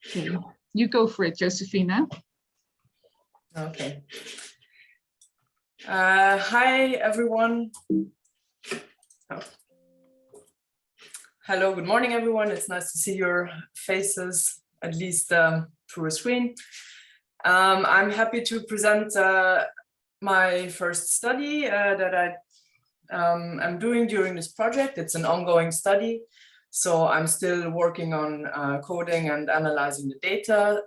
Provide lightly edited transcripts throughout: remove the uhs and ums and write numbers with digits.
Okay, you go for it, Josefina. Okay. Hi, everyone. Oh. Hello, good morning, everyone. It's nice to see your faces, at least through a screen. I'm happy to present my first study that I'm doing during this project. It's an ongoing study, so I'm still working on coding and analyzing the data.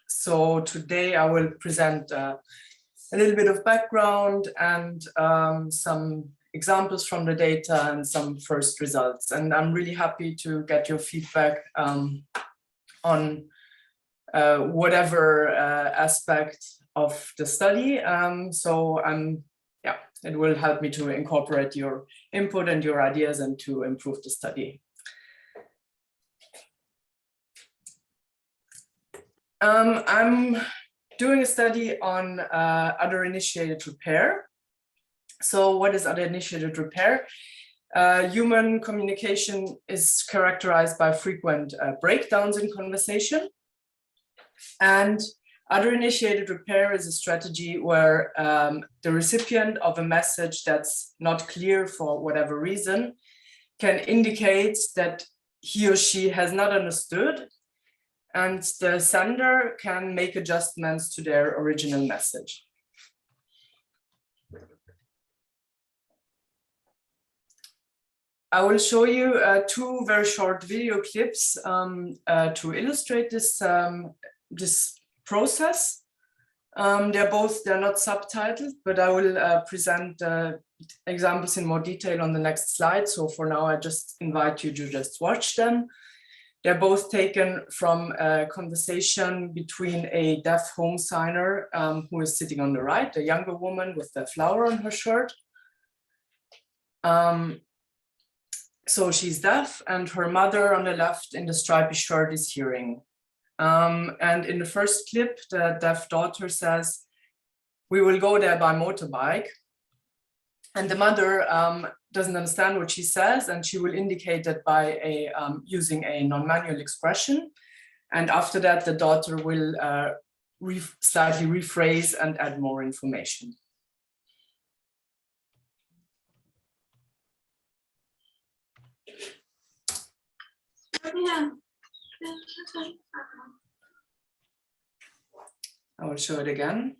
So today I will present a little bit of background and some examples from the data and some first results. And I'm really happy to get your feedback on whatever aspect of the study. It will help me to incorporate your input and your ideas and to improve the study. I'm doing a study on other-initiated repair. So what is other-initiated repair? Human communication is characterized by frequent breakdowns in conversation. And other-initiated repair is a strategy where the recipient of a message that's not clear for whatever reason can indicate that he or she has not understood, and the sender can make adjustments to their original message. I will show you two very short video clips to illustrate this process. They're not subtitled, but I will present examples in more detail on the next slide. So for now, I just invite you to just watch them. They're both taken from a conversation between a deaf home signer who is sitting on the right, a younger woman with a flower on her shirt. So she's deaf, and her mother on the left in the stripy shirt is hearing. And in the first clip, the deaf daughter says, "We will go there by motorbike." And the mother doesn't understand what she says, and she will indicate that by using a non-manual expression. And after that, the daughter will slightly rephrase and add more information. I will show it again.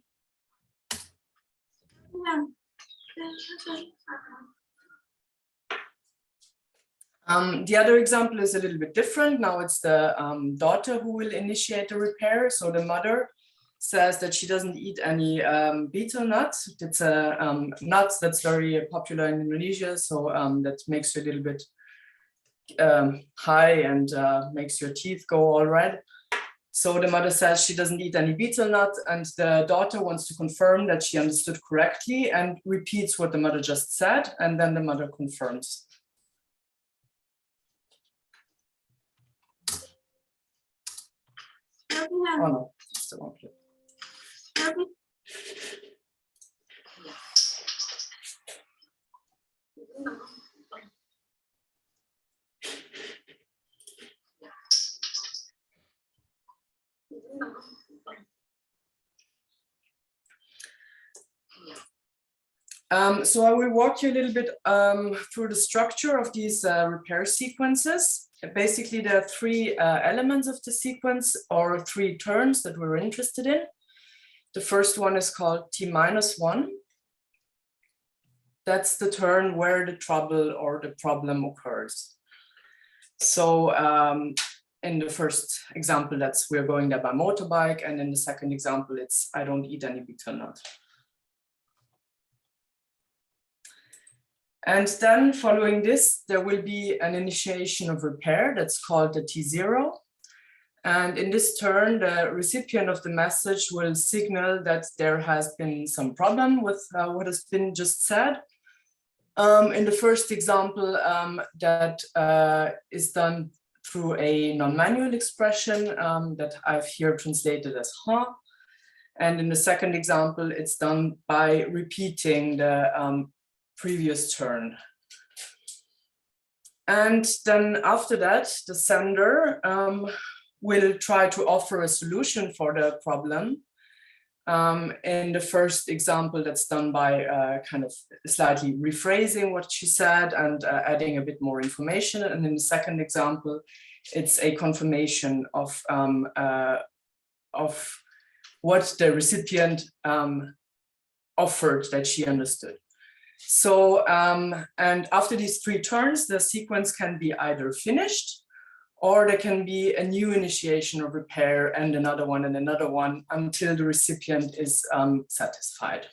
The other example is a little bit different. Now it's the daughter who will initiate the repair. So the mother says that she doesn't eat any betel nuts. It's a nut that's very popular in Indonesia. So that makes you a little bit high and makes your teeth go all red. So the mother says she doesn't eat any betel nut, and the daughter wants to confirm that she understood correctly and repeats what the mother just said, and then the mother confirms. Oh no, it's the wrong clip. So I will walk you a little bit through the structure of these repair sequences. Basically, there are three elements of the sequence, or three turns that we're interested in. The first one is called T-1. That's the turn where the trouble or the problem occurs. So in the first example, that's we're going there by motorbike, and in the second example, it's I don't eat any betel nut. And then following this, there will be an initiation of repair that's called the T0. And in this turn, the recipient of the message will signal that there has been some problem with what has been just said. In the first example, that is done through a non-manual expression that I've here translated as huh. And in the second example, it's done by repeating the previous turn. And then after that, the sender will try to offer a solution for the problem. In the first example, that's done by kind of slightly rephrasing what she said and adding a bit more information. And in the second example, it's a confirmation of what the recipient offered that she understood. So, and after these 3 turns, the sequence can be either finished, or there can be a new initiation of repair and another one until the recipient is satisfied.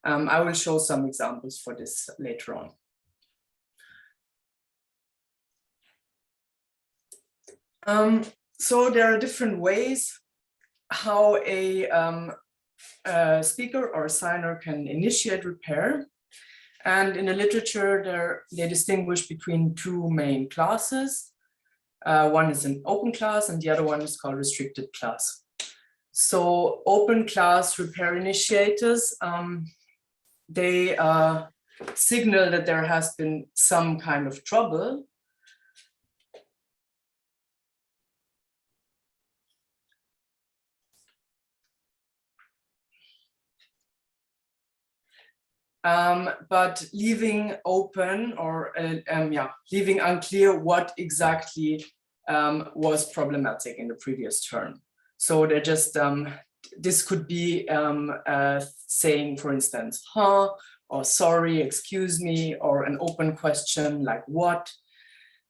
I will show some examples for this later on. So there are different ways how a speaker or a signer can initiate repair. And in the literature, they distinguish between 2 main classes. One is an open class and the other one is called restricted class. So open class repair initiators, they signal that there has been some kind of trouble. But leaving open or leaving unclear what exactly was problematic in the previous turn. So they're just, this could be saying, for instance, huh, or sorry, excuse me, or an open question like what.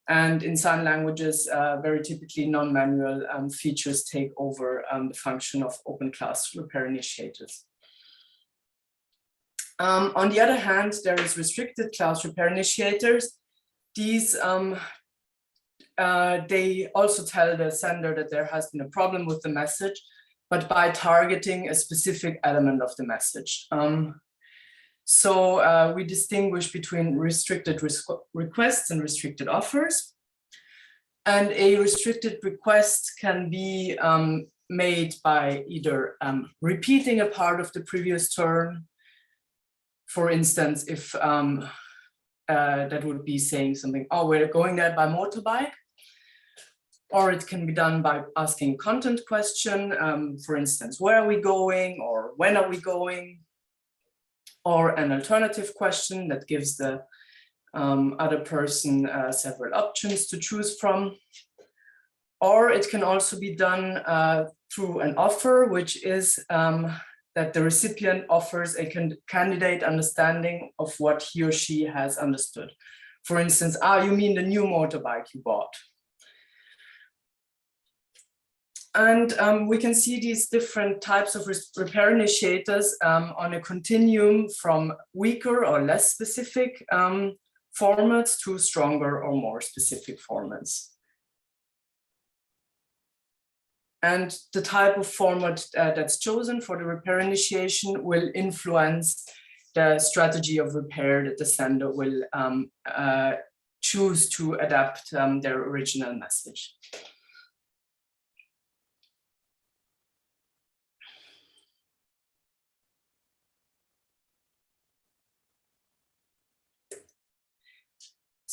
And in sign languages, very typically non-manual features take over the function of open class repair initiators. On the other hand, there is restricted class repair initiators. These, they also tell the sender that there has been a problem with the message, but by targeting a specific element of the message. So we distinguish between restricted requests and restricted offers. And a restricted request can be made by either repeating a part of the previous turn. For instance, if that would be saying something, oh, we're going there by motorbike. Or it can be done by asking content question, for instance, where are we going or when are we going? Or an alternative question that gives the other person several options to choose from. Or it can also be done through an offer, which is that the recipient offers a candidate understanding of what he or she has understood. For instance, you mean the new motorbike you bought? And we can see these different types of repair initiators on a continuum from weaker or less specific formats to stronger or more specific formats. And the type of format that's chosen for the repair initiation will influence the strategy of repair that the sender will choose to adapt their original message.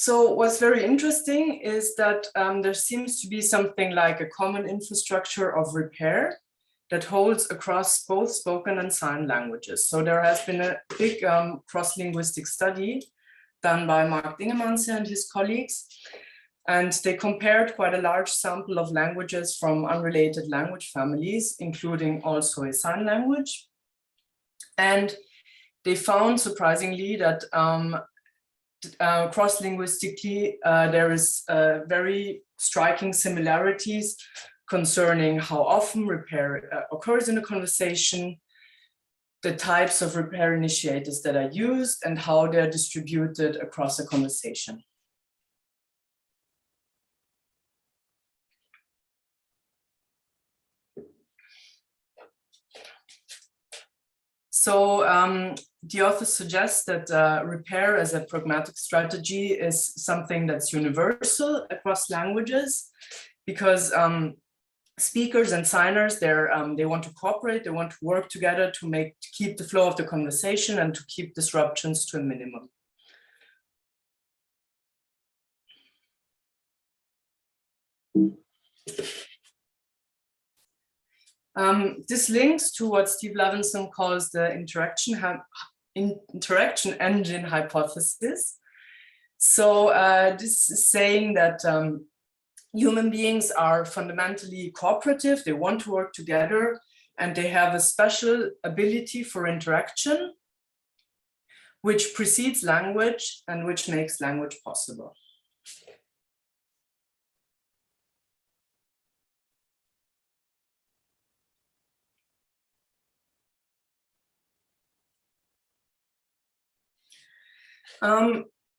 So what's very interesting is that there seems to be something like a common infrastructure of repair that holds across both spoken and sign languages. So there has been a big cross-linguistic study done by Mark Dingemanse and his colleagues. And they compared quite a large sample of languages from unrelated language families, including also a sign language. And they found, surprisingly, that cross-linguistically, there is very striking similarities concerning how often repair occurs in a conversation, the types of repair initiators that are used, and how they're distributed across a conversation. So the authors suggest that repair as a pragmatic strategy is something that's universal across languages, because speakers and signers, they want to cooperate, they want to work together to keep the flow of the conversation and to keep disruptions to a minimum. This links to what Steve Levinson calls the interaction engine hypothesis. So this is saying that human beings are fundamentally cooperative, they want to work together, and they have a special ability for interaction, which precedes language and which makes language possible.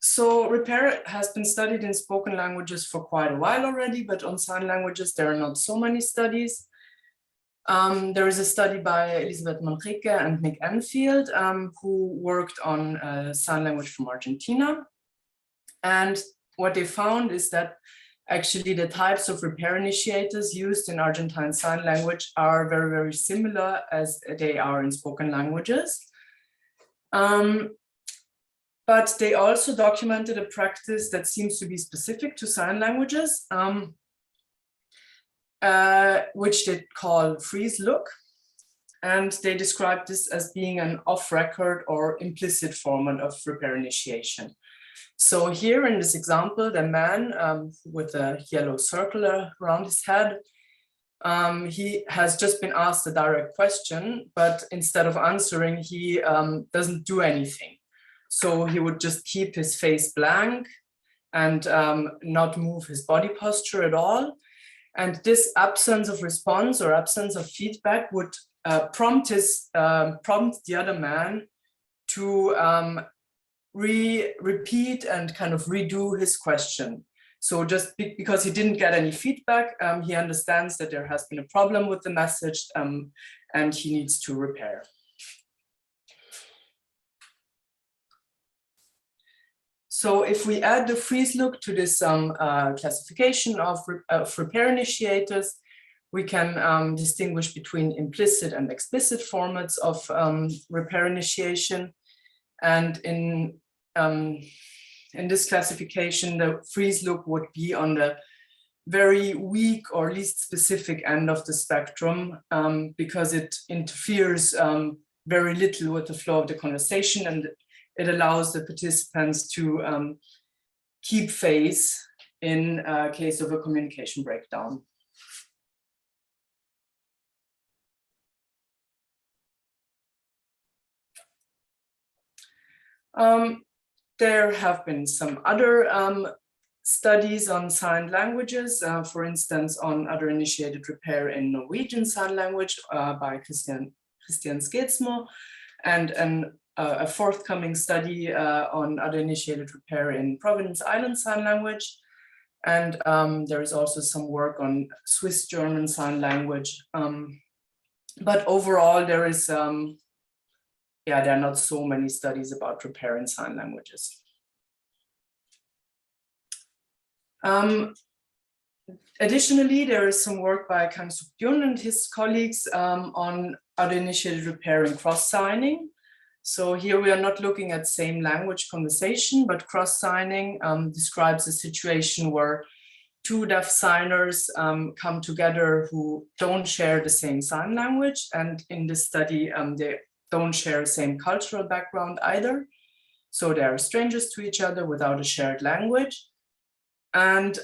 So repair has been studied in spoken languages for quite a while already, but on sign languages, there are not so many studies. There is a study by Elisabeth Manrique and Nick Enfield, who worked on sign language from Argentina. And what they found is that actually the types of repair initiators used in Argentine Sign Language are very, very similar as they are in spoken languages. But they also documented a practice that seems to be specific to sign languages, which they call freeze look. And they describe this as being an off-record or implicit format of repair initiation. So here in this example, the man with a yellow circle around his head, he has just been asked a direct question, but instead of answering, he doesn't do anything. So he would just keep his face blank and not move his body posture at all. And this absence of response or absence of feedback would prompt the other man to repeat and kind of redo his question. So just because he didn't get any feedback, he understands that there has been a problem with the message and he needs to repair. So if we add the freeze look to this classification of repair initiators, we can distinguish between implicit and explicit formats of repair initiation. And in this classification, the freeze look would be on the very weak or least specific end of the spectrum because it interferes very little with the flow of the conversation, and it allows the participants to keep face in case of a communication breakdown. There have been some other studies on signed languages, for instance, on other initiated repair in Norwegian Sign Language by Christian Skedsmo, and a forthcoming study on other initiated repair in Providence Island Sign Language. And there is also some work on Swiss German Sign Language. But overall, there is, there are not so many studies about repair in sign languages. Additionally, there is some work by Kang-Suk Byun and his colleagues on other initiated repair in cross-signing. So here we are not looking at same language conversation, but cross-signing describes a situation where two deaf signers come together who don't share the same sign language. And in this study, they don't share the same cultural background either. So they are strangers to each other without a shared language. And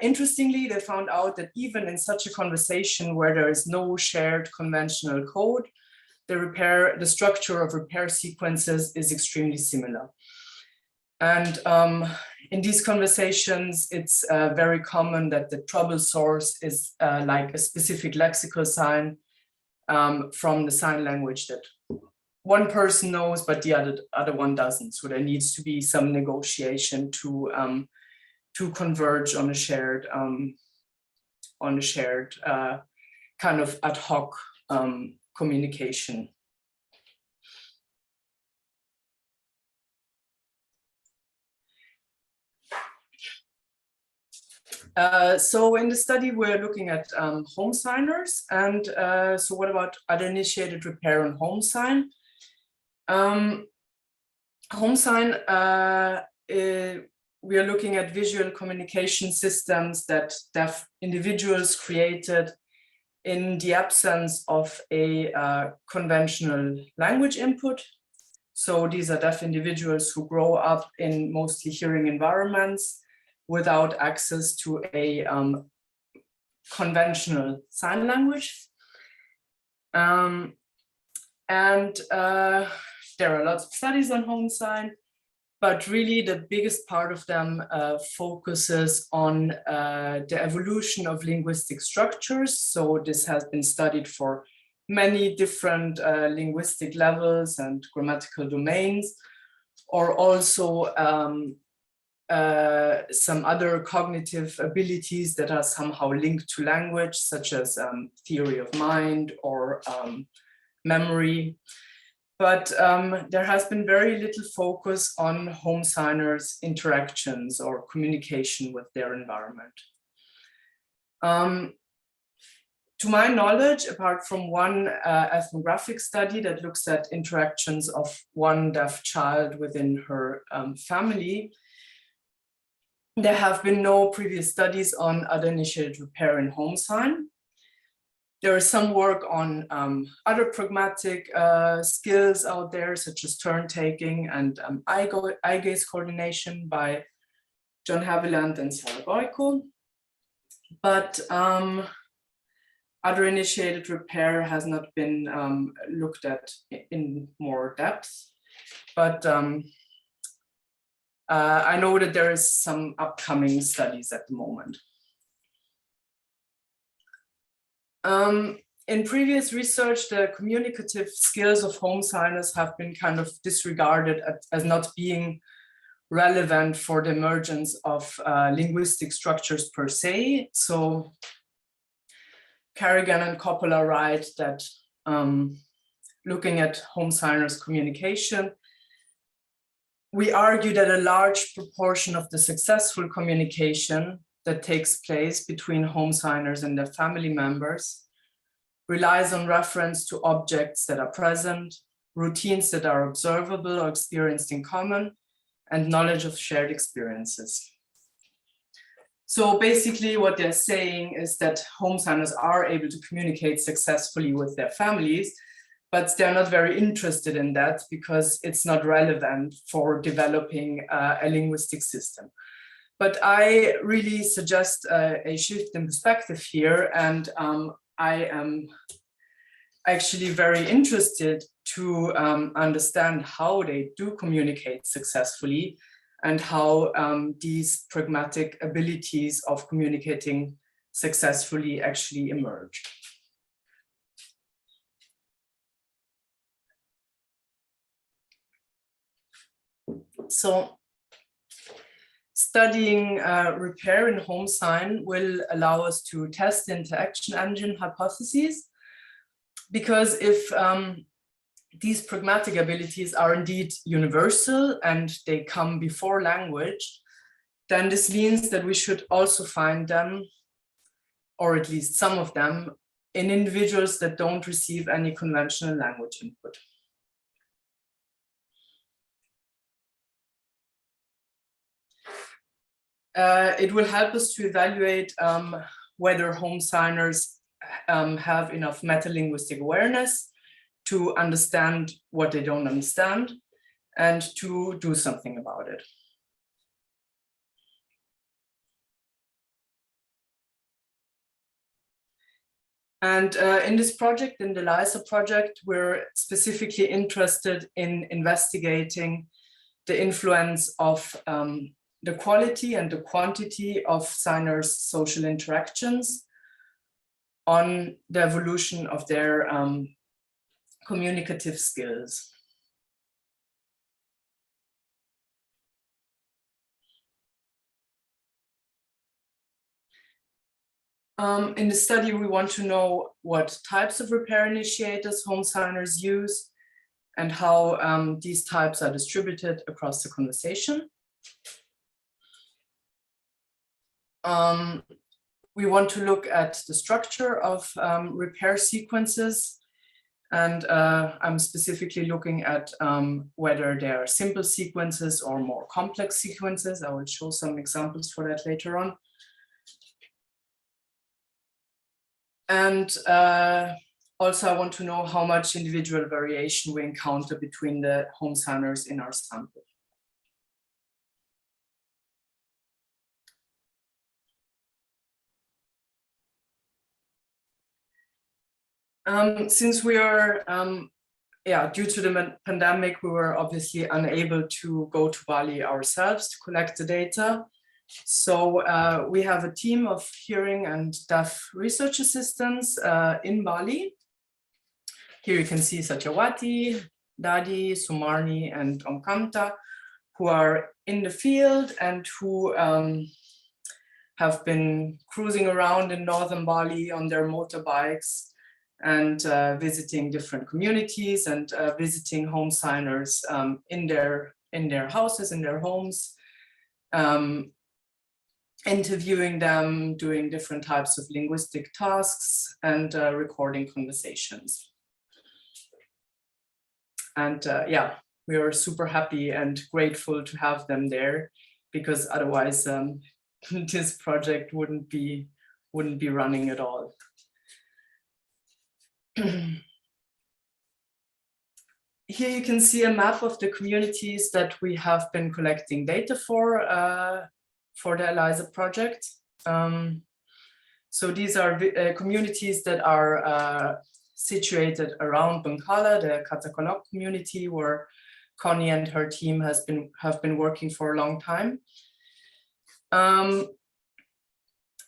interestingly, they found out that even in such a conversation where there is no shared conventional code, the structure of repair sequences is extremely similar. And in these conversations, it's very common that the trouble source is like a specific lexical sign from the sign language that one person knows, but the other one doesn't. So there needs to be some negotiation to converge on a shared kind of ad hoc communication. So in the study, we're looking at home signers. And so what about other initiated repair on home sign? Home sign we are looking at visual communication systems that deaf individuals created in the absence of a conventional language input. So these are deaf individuals who grow up in mostly hearing environments without access to a conventional sign language. There are lots of studies on home sign, but really the biggest part of them focuses on the evolution of linguistic structures. So this has been studied for many different linguistic levels and grammatical domains, or also some other cognitive abilities that are somehow linked to language, such as theory of mind or memory. But there has been very little focus on home signers' interactions or communication with their environment. To my knowledge, apart from one ethnographic study that looks at interactions of one deaf child within her family, there have been no previous studies on other initiated repair in home sign. There is some work on other pragmatic skills out there, such as turn taking and eye gaze coordination by John Haviland and Sarah Boyko. But other initiated repair has not been looked at in more depth. But I know that there is some upcoming studies at the moment. In previous research, the communicative skills of home signers have been kind of disregarded as not being relevant for the emergence of linguistic structures per se. So Carrigan and Coppola write that looking at home signers' communication, we argue that a large proportion of the successful communication that takes place between home signers and their family members relies on reference to objects that are present, routines that are observable or experienced in common, and knowledge of shared experiences. So basically what they're saying is that home signers are able to communicate successfully with their families, but they're not very interested in that because it's not relevant for developing a linguistic system. But I really suggest a shift in perspective here, and I am actually very interested to understand how they do communicate successfully and how these pragmatic abilities of communicating successfully actually emerge. So studying repair in home sign will allow us to test the interaction engine hypotheses, because if these pragmatic abilities are indeed universal and they come before language, then this means that we should also find them, or at least some of them, in individuals that don't receive any conventional language input. It will help us to evaluate whether home signers have enough metalinguistic awareness to understand what they don't understand and to do something about it. And in this project, in the ELISA project, we're specifically interested in investigating the influence of the quality and the quantity of signers' social interactions on the evolution of their communicative skills. In the study, we want to know what types of repair initiators home signers use and how these types are distributed across the conversation. We want to look at the structure of repair sequences And I'm specifically looking at whether they are simple sequences or more complex sequences. I will show some examples for that later on. And also I want to know how much individual variation we encounter between the home signers in our sample. Since we are, due to the pandemic, we were obviously unable to go to Bali ourselves to collect the data. So we have a team of hearing and deaf research assistants in Bali. Here you can see Satyawati, Dadi, Sumarni, and Omkamta, who are in the field and who have been cruising around in northern Bali on their motorbikes and visiting different communities and visiting home signers in their houses, in their homes, interviewing them, doing different types of linguistic tasks, and recording conversations. And we are super happy and grateful to have them there, because otherwise this project wouldn't be running at all. Here you can see a map of the communities that we have been collecting data for the ELISA project. So these are communities that are situated around Bengkala, the Katakolok community, where Connie and her team have been working for a long time.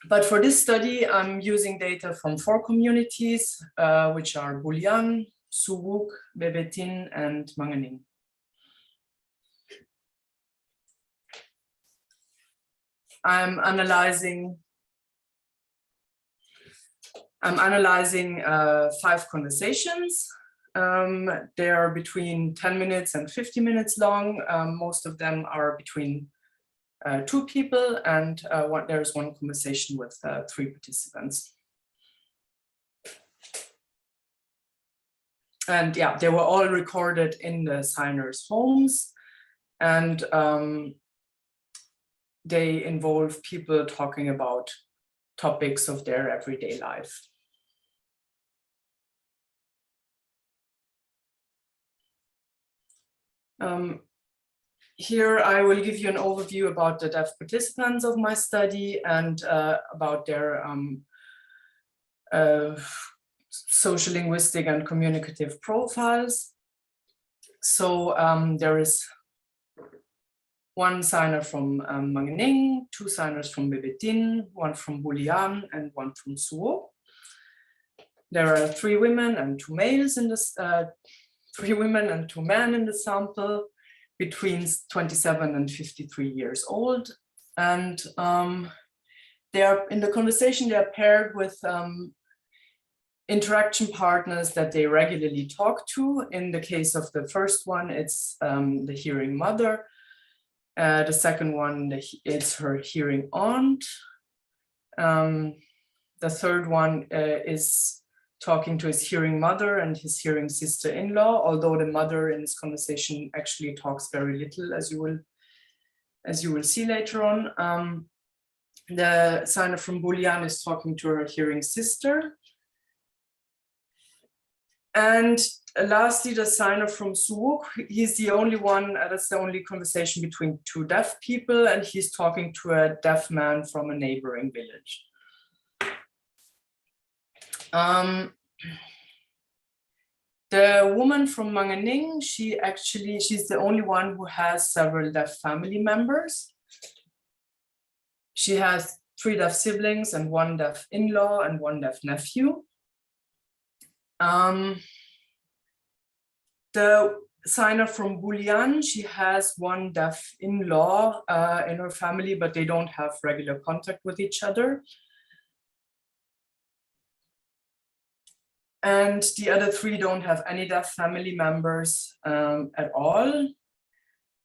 But for this study, I'm using data from 4 communities, which are Bulian, Suwuk, Bebetin, and Manganing. I'm analyzing 5 conversations. They are between 10 minutes and 50 minutes long. Most of them are between 2 people, and there's 1 conversation with 3 participants. And yeah, they were all recorded in the signers' homes, and they involve people talking about topics of their everyday life. Here I will give you an overview about the deaf participants of my study and about their social linguistic and communicative profiles. So there is 1 signer from Manganing, 2 signers from Bebetin, 1 from Bulian, and 1 from Suwo. There are 3 women and 2 males in this, 3 women and 2 men in the sample, between 27 and 53 years old. And they are in the conversation, they are paired with interaction partners that they regularly talk to. In the case of the first one, it's the hearing mother. The second one, it's her hearing aunt. The third one is talking to his hearing mother and his hearing sister-in-law, although the mother in this conversation actually talks very little, as you will see later on. The signer from Bulian is talking to her hearing sister. And lastly, the signer from Suwuk, he's the only one, that's the only conversation between 2 deaf people, and he's talking to a deaf man from a neighboring village. The woman from Manganing, she's the only one who has several deaf family members. She has 3 deaf siblings and 1 deaf in-law and 1 deaf nephew. The signer from Bulian, she has 1 deaf in-law in her family, but they don't have regular contact with each other. And the other 3 don't have any deaf family members at all.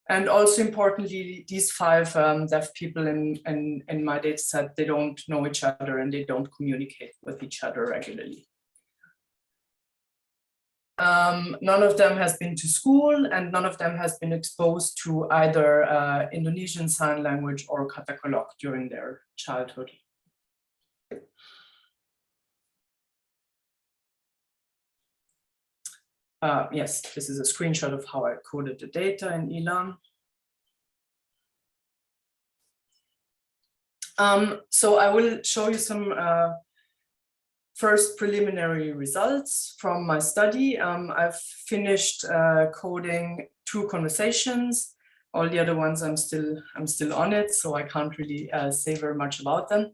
And also importantly, these 5 deaf people in my data set, they don't know each other and they don't communicate with each other regularly. None of them has been to school, and none of them has been exposed to either Indonesian Sign Language or Katakolok during their childhood. Yes, this is a screenshot of how I coded the data in ELAN. So I will show you some first preliminary results from my study. I've finished coding 2 conversations. All the other ones I'm still on it, so I can't really say very much about them.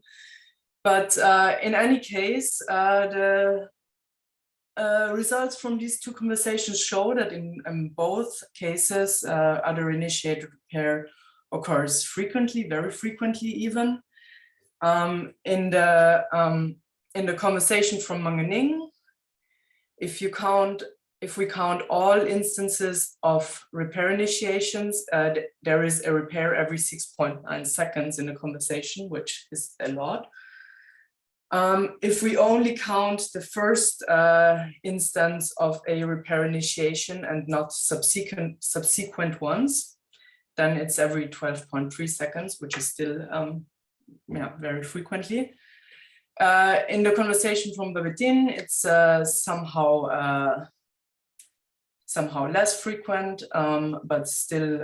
But in any case, the results from these 2 conversations show that in both cases, other initiated repair occurs frequently, very frequently even. In the conversation from Manganing, if we count all instances of repair initiations, there is a repair every 6.9 seconds in a conversation, which is a lot. If we only count the first instance of a repair initiation and not subsequent ones, then it's every 12.3 seconds, which is still very frequently. In the conversation from Babetin, it's somehow less frequent, but still,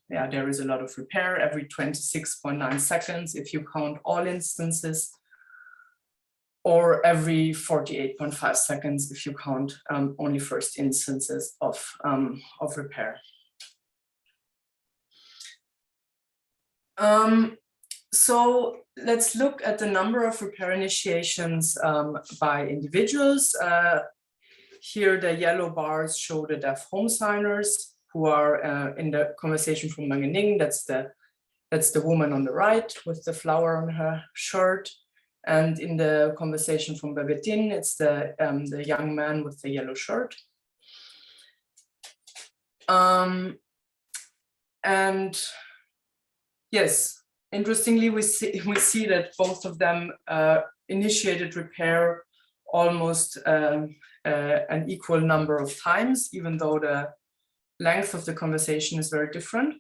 there is a lot of repair every 26.9 seconds if you count all instances, or every 48.5 seconds if you count only first instances of repair. So let's look at the number of repair initiations by individuals. Here the yellow bars show the deaf home signers who are in the conversation from Manganing. That's the woman on the right with the flower on her shirt. And in the conversation from Babetin, it's the young man with the yellow shirt. And yes, interestingly, we see that both of them initiated repair almost an equal number of times, even though the length of the conversation is very different.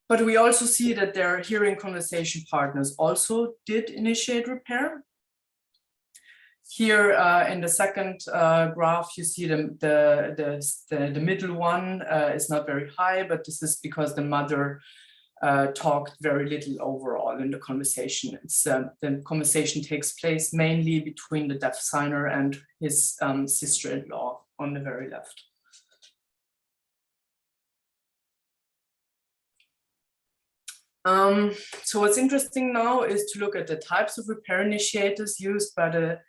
But we also see that their hearing conversation partners also did initiate repair. Here in the second graph, you see the middle one is not very high, but this is because the mother talked very little overall in the conversation. The conversation takes place mainly between the deaf signer and his sister-in-law on the very left. So what's interesting now is to look at the types of repair initiators used by the.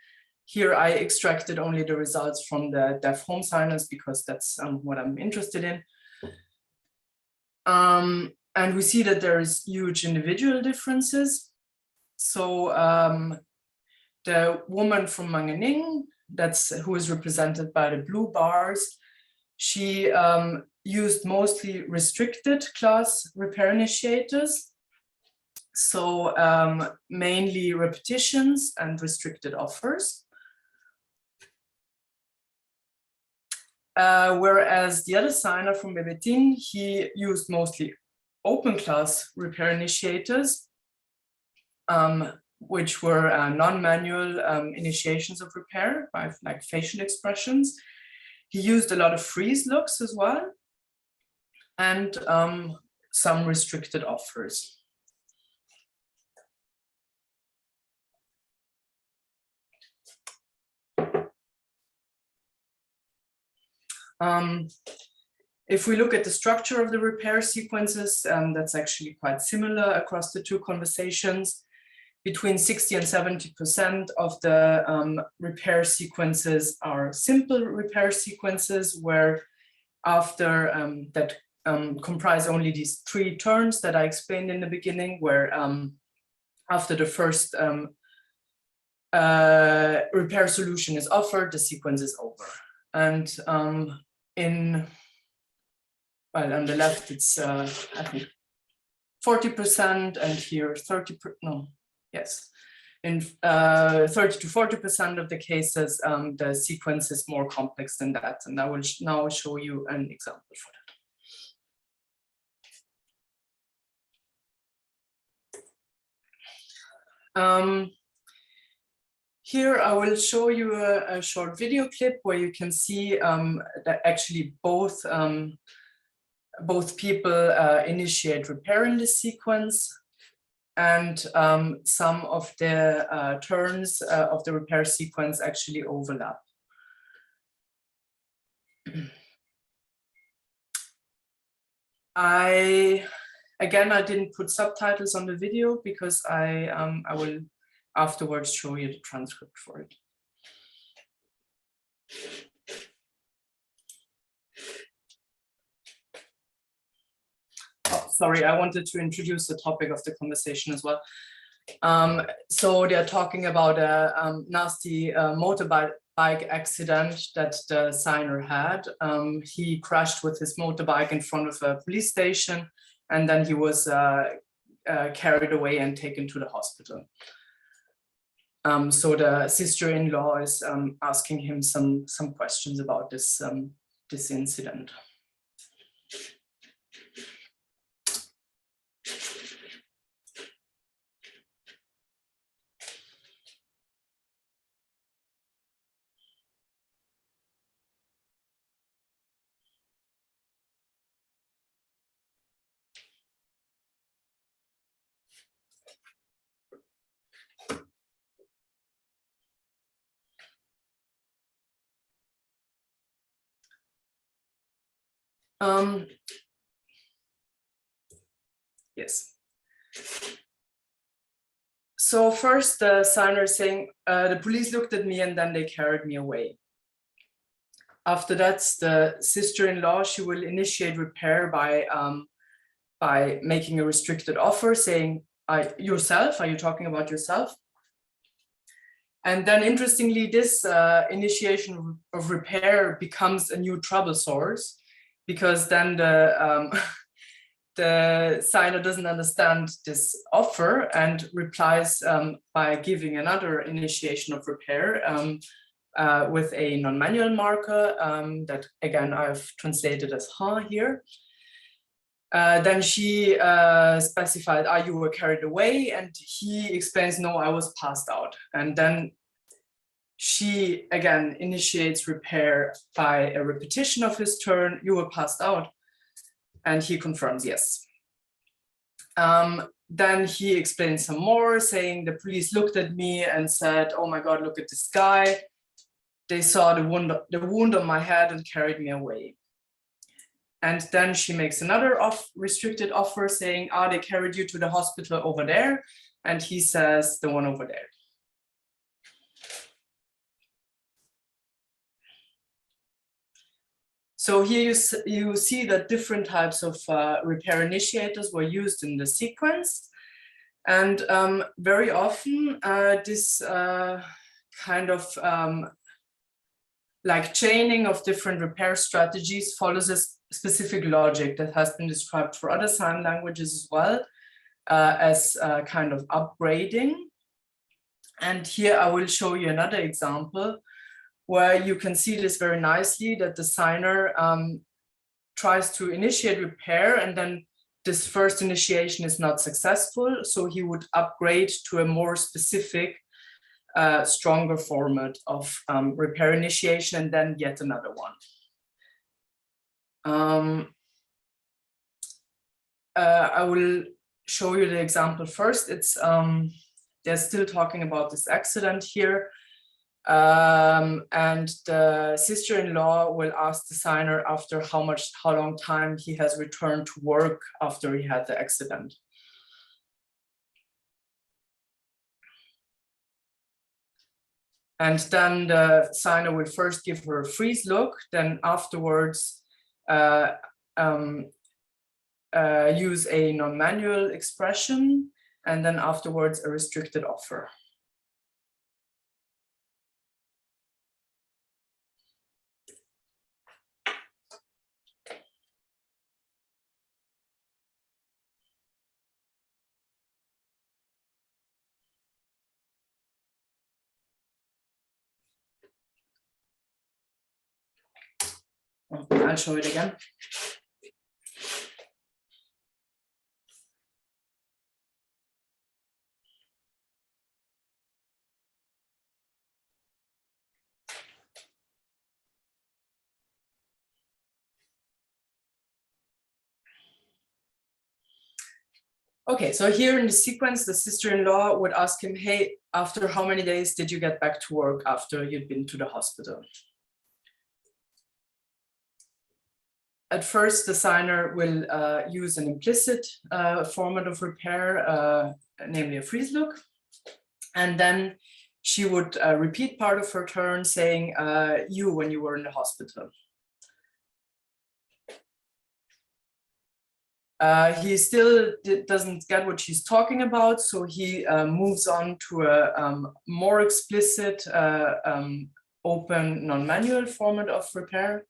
Here I extracted only the results from the deaf home signers because that's what I'm interested in. And we see that there is huge individual differences. So the woman from Manganing, who is represented by the blue bars, she used mostly restricted class repair initiators. So mainly repetitions and restricted offers. Whereas the other signer from Babetin, he used mostly open class repair initiators, which were non-manual initiations of repair by like facial expressions. He used a lot of freeze looks as well, and some restricted offers. If we look at the structure of the repair sequences, that's actually quite similar across the 2 conversations. Between 60 and 70% of the repair sequences are simple repair sequences, where after that comprise only these 3 turns that I explained in the beginning, where after the first repair solution is offered, the sequence is over. And on the left, it's I think 40%, and here 30%. No, yes, in 30 to 40% of the cases, the sequence is more complex than that. And I will now show you an example for that. Here I will show you a short video clip where you can see that actually both people initiate repair in this sequence, and some of the turns of the repair sequence actually overlap. I didn't put subtitles on the video because I will afterwards show you the transcript for it. Oh, sorry, I wanted to introduce the topic of the conversation as well. So they're talking about a nasty motorbike accident that the signer had. He crashed with his motorbike in front of a police station, and then he was carried away and taken to the hospital. So the sister-in-law is asking him some questions about this incident. Yes. So first the signer is saying, the police looked at me and then they carried me away. After that, the sister-in-law, she will initiate repair by making a restricted offer, saying, yourself, are you talking about yourself? And then interestingly, this initiation of repair becomes a new trouble source, because then the signer doesn't understand this offer and replies by giving another initiation of repair with a non-manual marker that again I've translated as ha here. Then she specified, you were carried away, and he explains, no, I was passed out. And then she again initiates repair by a repetition of his turn, you were passed out, and he confirms yes. Then he explains some more, saying the police looked at me and said, oh my God, look at this guy. They saw the wound on my head and carried me away. And then she makes another restricted offer saying, they carried you to the hospital over there. And he says, the one over there. So here you see that different types of repair initiators were used in the sequence. And very often this kind of like chaining of different repair strategies follows a specific logic that has been described for other sign languages as well, as kind of upgrading. And here I will show you another example where you can see this very nicely, that the signer tries to initiate repair, and then this first initiation is not successful. So he would upgrade to a more specific, stronger format of repair initiation, and then yet another one. I will show you the example first. It's they're still talking about this accident here. And the sister-in-law will ask the signer after how long time he has returned to work after he had the accident. And then the signer will first give her a freeze look, then afterwards use a non-manual expression, and then afterwards a restricted offer. I'll show it again. Okay, so here in the sequence, the sister-in-law would ask him, hey, after how many days did you get back to work after you'd been to the hospital? At first, the signer will use an implicit format of repair, namely a freeze look. And then she would repeat part of her turn saying, you when you were in the hospital. He still doesn't get what she's talking about, so he moves on to a more explicit open non-manual format of repair.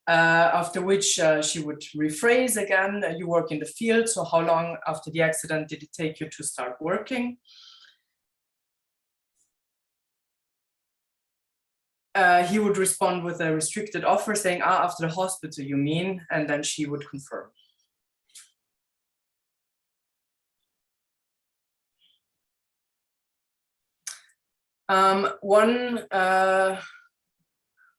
After which she would rephrase again, you work in the field, so how long after the accident did it take you to start working? He would respond with a restricted offer saying, after the hospital you mean, and then she would confirm.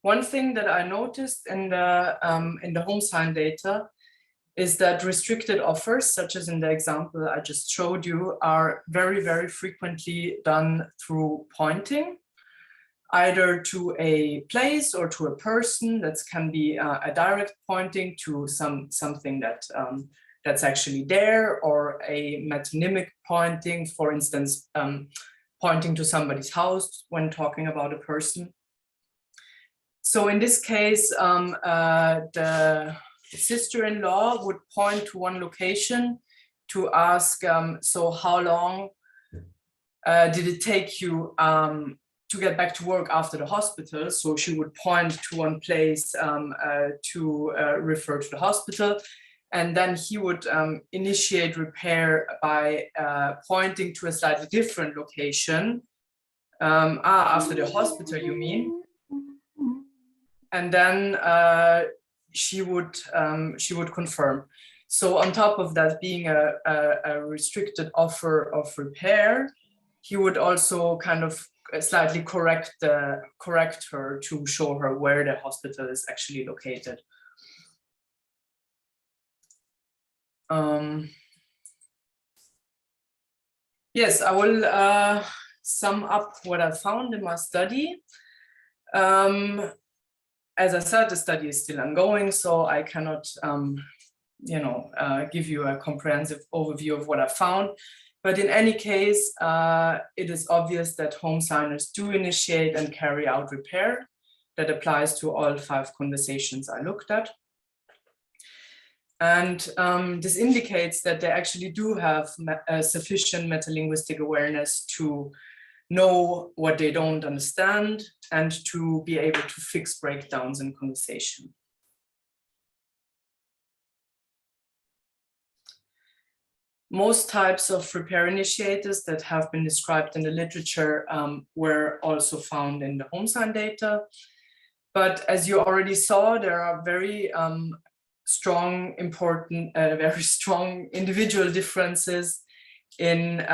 One thing that I noticed in the home sign data is that restricted offers, such as in the example I just showed you, are very, very frequently done through pointing, either to a place or to a person. That can be a direct pointing to something that that's actually there, or a metonymic pointing, for instance, pointing to somebody's house when talking about a person. So in this case, the sister-in-law would point to one location to ask, so how long did it take you to get back to work after the hospital? So she would point to one place to refer to the hospital. And then he would initiate repair by pointing to a slightly different location. After the hospital, you mean? And then she would confirm. So on top of that being a restricted offer of repair, he would also kind of slightly correct her to show her where the hospital is actually located. Yes, I will sum up what I found in my study. As I said, the study is still ongoing, so I cannot, give you a comprehensive overview of what I found. But in any case, it is obvious that home signers do initiate and carry out repair. That applies to all 5 conversations I looked at. And this indicates that they actually do have sufficient metalinguistic awareness to know what they don't understand and to be able to fix breakdowns in conversation. Most types of repair initiators that have been described in the literature were also found in the home sign data. But as you already saw, there are very strong individual differences in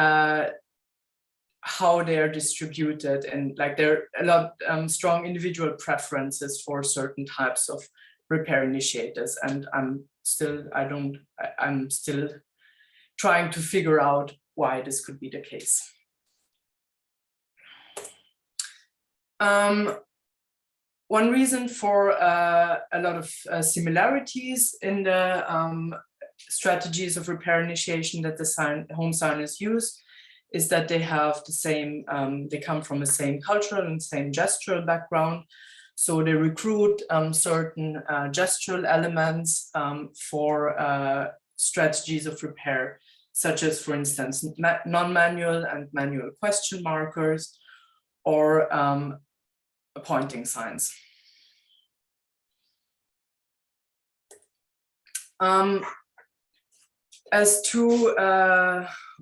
how they are distributed, and like there are a lot strong individual preferences for certain types of repair initiators. And I'm still trying to figure out why this could be the case. One reason for a lot of similarities in the strategies of repair initiation that the home signers use is that they have the same, they come from the same cultural and same gestural background. So they recruit certain gestural elements for strategies of repair, such as, for instance, non-manual and manual question markers, or pointing signs. As to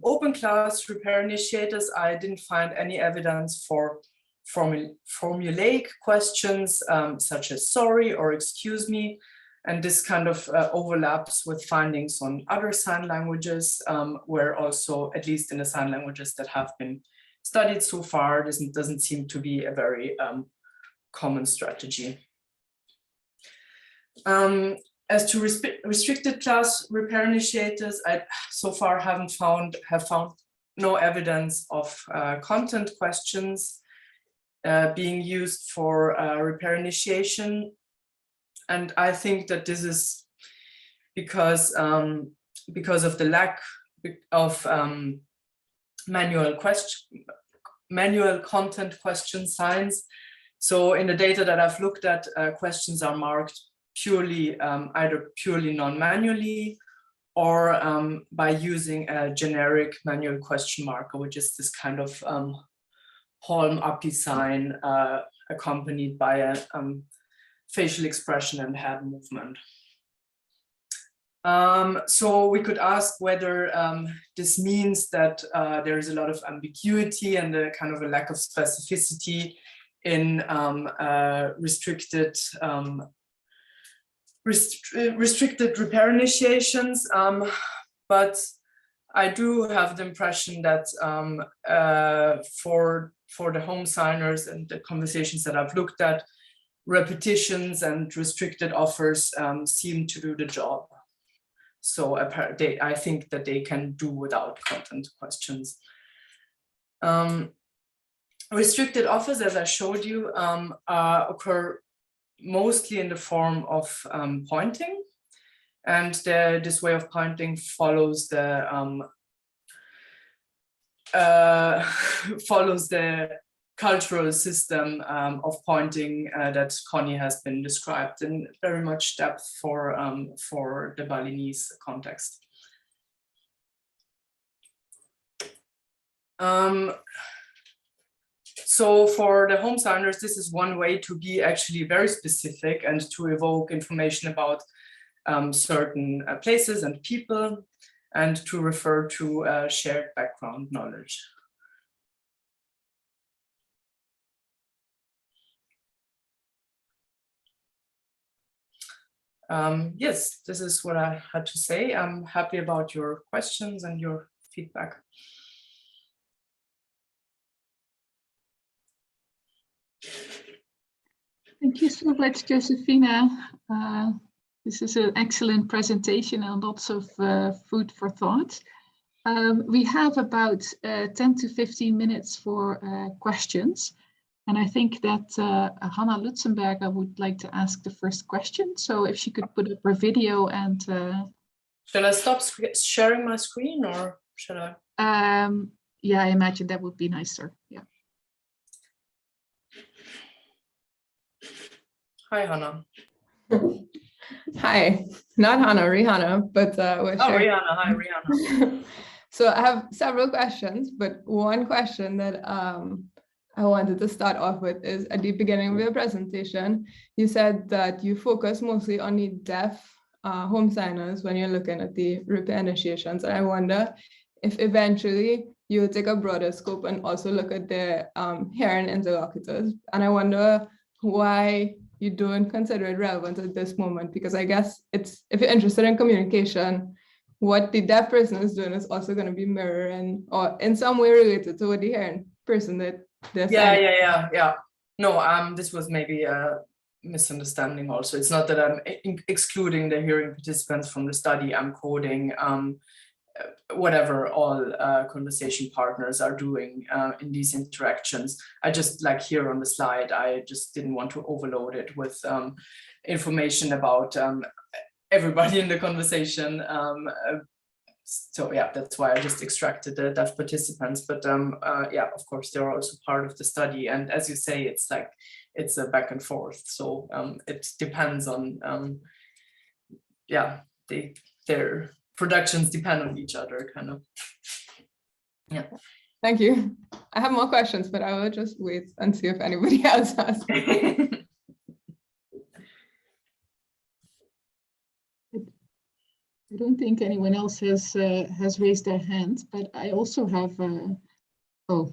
open class repair initiators, I didn't find any evidence for formulaic questions such as sorry or excuse me. And this kind of overlaps with findings on other sign languages, where also, at least in the sign languages that have been studied so far, this doesn't seem to be a very common strategy. As to restricted class repair initiators, I so far have found no evidence of content questions being used for repair initiation. And I think that this is because of the lack of manual content question signs. So in the data that I've looked at, questions are marked purely either purely non-manually or by using a generic manual question marker, which is this kind of palm uppy sign accompanied by a facial expression and head movement. So we could ask whether this means that there is a lot of ambiguity and a kind of a lack of specificity in restricted repair initiations, but I do have the impression that for the home signers and the conversations that I've looked at, repetitions and restricted offers seem to do the job. So I think that they can do without content questions. Restricted offers, as I showed you, occur mostly in the form of pointing, and this way of pointing follows the cultural system of pointing that Connie has been described in very much depth for the Balinese context. So for the home signers, this is one way to be actually very specific and to evoke information about certain places and people, and to refer to shared background knowledge. Yes, this is what I had to say. I'm happy about your questions and your feedback. Thank you so much, Josefina. This is an excellent presentation and lots of food for thought. We have about 10 to 15 minutes for questions. And I think that Hannah Lutzenberger would like to ask the first question. So if she could put up her video and... Shall I stop sharing my screen or should I? Yeah, I imagine that would be nicer. Yeah. Hi, Hannah. Hi, not Hannah, Rihanna, but Rihanna. Hi, Rihanna. So I have several questions, but one question that I wanted to start off with is at the beginning of your presentation, you said that you focus mostly on the deaf home signers when you're looking at the repair initiations. And I wonder if eventually you take a broader scope and also look at the hearing interlocutors. And I wonder why you don't consider it relevant at this moment, because I guess it's, if you're interested in communication, what the deaf person is doing is also going to be mirroring or in some way related to what the hearing person that they're Yeah. No, this was maybe a misunderstanding also. It's not that I'm excluding the hearing participants from the study. I'm quoting whatever all conversation partners are doing in these interactions. I just, like here on the slide, I just didn't want to overload it with information about everybody in the conversation. So yeah, that's why I just extracted the deaf participants. But yeah, of course, they're also part of the study. And as you say, it's like, it's a back and forth. So it depends on, yeah, their productions depend on each other, kind of. Yeah. Thank you. I have more questions, but I will just wait and see if anybody else has. I don't think anyone else has raised their hand, but I also have a Oh,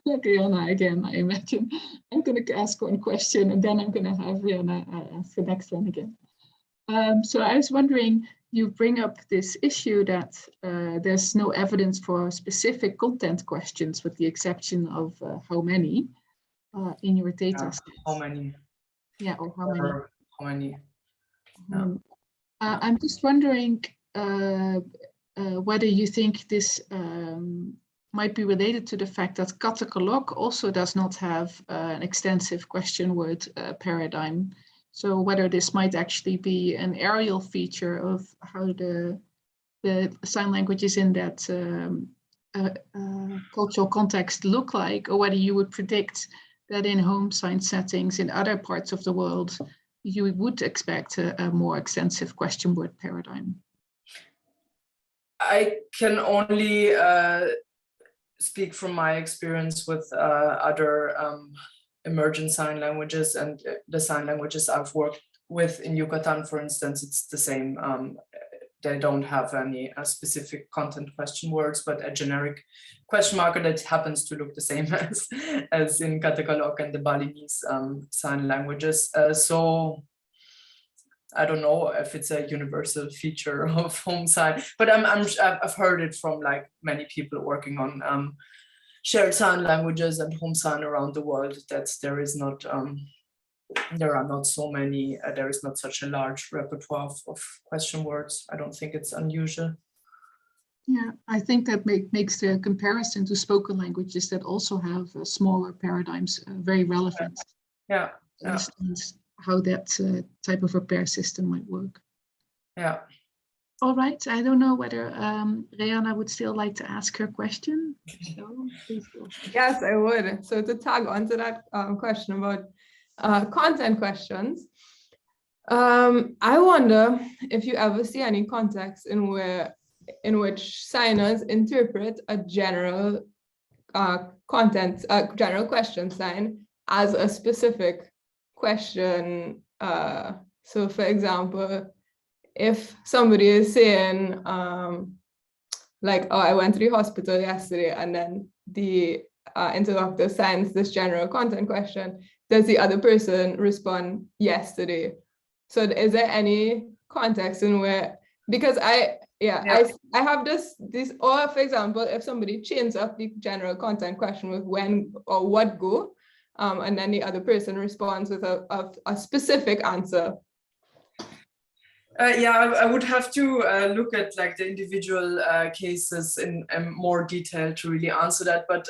Rihanna again, I imagine. I'm going to ask one question and then I'm going to have Rihanna ask the next one again. So I was wondering, you bring up this issue that there's no evidence for specific content questions with the exception of how many in your data set. How many? Yeah, or how many. Or how many? Yeah. I'm just wondering whether you think this might be related to the fact that Catalog also does not have an extensive question word paradigm. So whether this might actually be an aerial feature of how the sign languages in that cultural context look like, or whether you would predict that in home science settings in other parts of the world, you would expect a more extensive question word paradigm. I can only speak from my experience with other emergent sign languages, and the sign languages I've worked with in Yucatan, for instance, it's the same. They don't have any specific content question words, but a generic question marker that happens to look the same as in Katagalok and the Balinese sign languages. So I don't know if it's a universal feature of home sign, but I've heard it from like many people working on shared sign languages and home sign around the world, that there is not there are not so many, there is not such a large repertoire of question words. I don't think it's unusual. Yeah, I think that makes the comparison to spoken languages that also have smaller paradigms very relevant. Yeah. To understand how that type of repair system might work. Yeah. All right, I don't know whether Rihanna would still like to ask her question. So please go. Yes, I would. So to tag onto that question about content questions, I wonder if you ever see any context in which signers interpret a general general question sign as a specific question. So for example, if somebody is saying like, oh, I went to the hospital yesterday, and then the interlocutor signs this general content question, does the other person respond yesterday? So is there any context in where, because I have this, or for example, if somebody changes up the general content question with when or what go, and then the other person responds with a specific answer. Yeah, I would have to look at like the individual cases in more detail to really answer that. But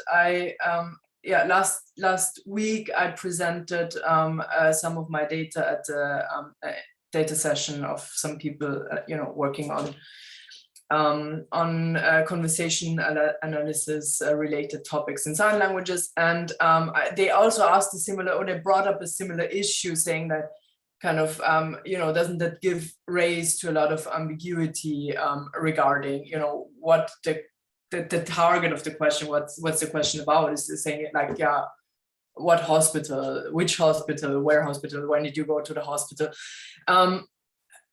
yeah, last week I presented some of my data at the data session of some people, working on conversation analysis related topics in sign languages, and they also asked a similar, or they brought up a similar issue, saying that kind of, doesn't that give rise to a lot of ambiguity regarding, what the target of the question, what's the question about? Is saying it like, yeah, what hospital, which hospital, where hospital, when did you go to the hospital?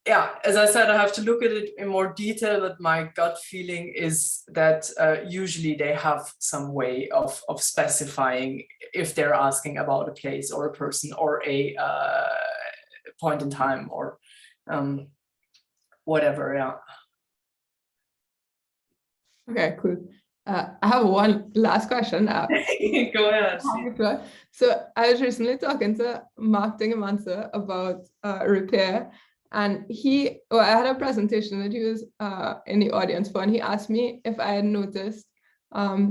Yeah, as I said, I have to look at it in more detail, but my gut feeling is that usually they have some way of specifying if they're asking about a place or a person or a point in time or whatever. Yeah. Okay, cool. I have one last question. Go ahead. So I was recently talking to Mark Dingemanser about repair, and I had a presentation that he was in the audience for, and he asked me if I had noticed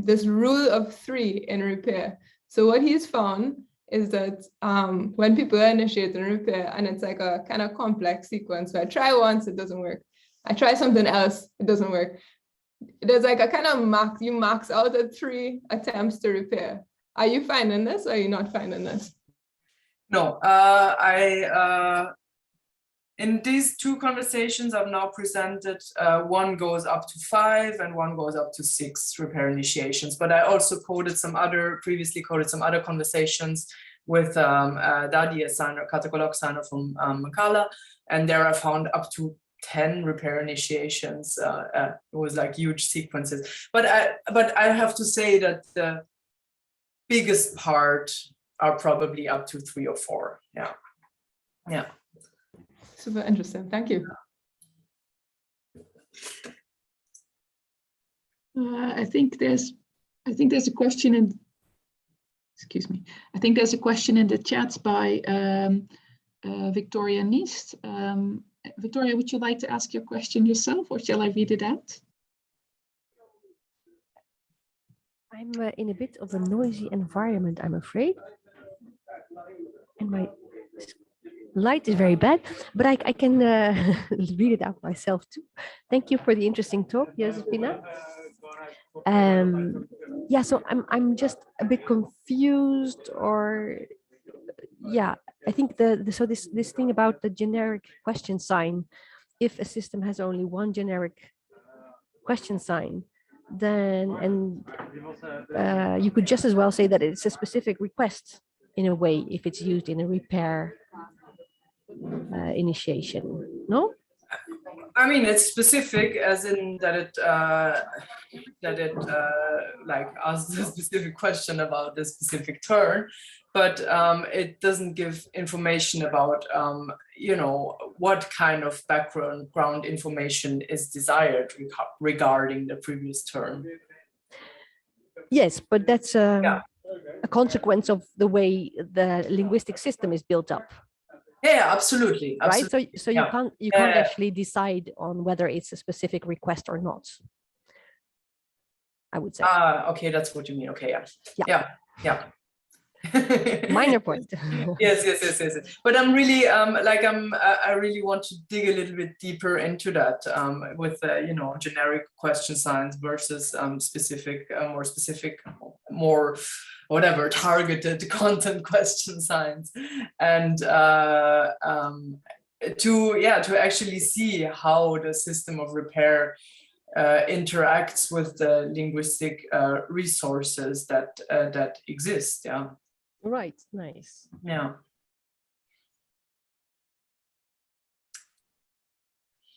this rule of 3 in repair. So what he's found is that when people are initiating repair, and it's like a kind of complex sequence, so I try once, it doesn't work. I try something else, it doesn't work. There's like a kind of you max out at 3 attempts to repair. Are you finding this, or are you not finding this? No, in these 2 conversations I've now presented, one goes up to 5 and one goes up to 6 repair initiations. But I also previously coded some other conversations with Dadi, a signer, Katagalok signer from Makala, and there I found up to 10 repair initiations. It was like huge sequences. But I have to say that biggest part are probably up to 3 or 4. Yeah. Yeah. Super interesting. Thank you. I think there's a question in. Excuse me. I think there's a question in the chat by Victoria Niest. Victoria, would you like to ask your question yourself, or shall I read it out? I'm in a bit of a noisy environment, I'm afraid. And my light is very bad, but I can read it out myself too. Thank you for the interesting talk, Josefina. Yeah, so I'm just a bit confused, or yeah, I think so this thing about the generic question sign, if a system has only one generic question sign, then you could just as well say that it's a specific request in a way if it's used in a repair initiation. No? I mean, it's specific as in that it like asks a specific question about the specific turn, but it doesn't give information about you know, what kind of background information is desired regarding the previous turn. Yes, but that's a consequence of the way the linguistic system is built up. Yeah, absolutely. Right. So you can't actually decide on whether it's a specific request or not, I would say. Okay, that's what you mean. Okay, yeah. Minor point. Yes. But I'm really I really want to dig a little bit deeper into that with you know, generic question signs versus specific, more whatever targeted content question signs, and to actually see how the system of repair interacts with the linguistic resources that exist. Yeah. Right. Nice. Yeah.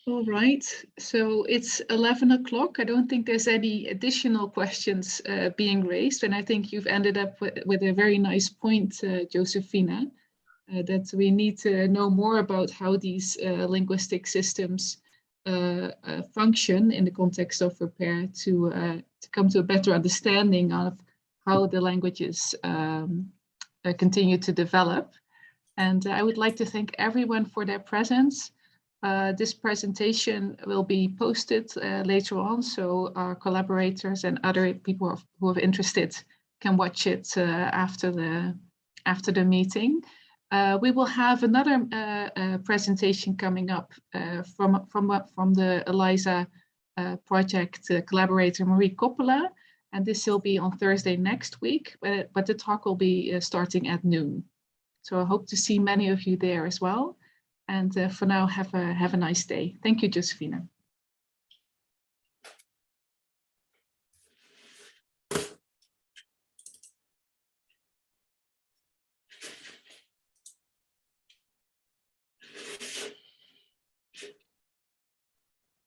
All right, so it's 11 o'clock. I don't think there's any additional questions being raised, and I think you've ended up with a very nice point, Josefina, that we need to know more about how these linguistic systems function in the context of repair to come to a better understanding of how the languages continue to develop. And I would like to thank everyone for their presence. This presentation will be posted later on, so our collaborators and other people who are interested can watch it after the meeting. We will have another presentation coming up from the ELISA project collaborator Marie Coppola, and this will be on Thursday next week, but the talk will be starting at noon. So I hope to see many of you there as well. And for now, have a nice day. Thank you, Josefina.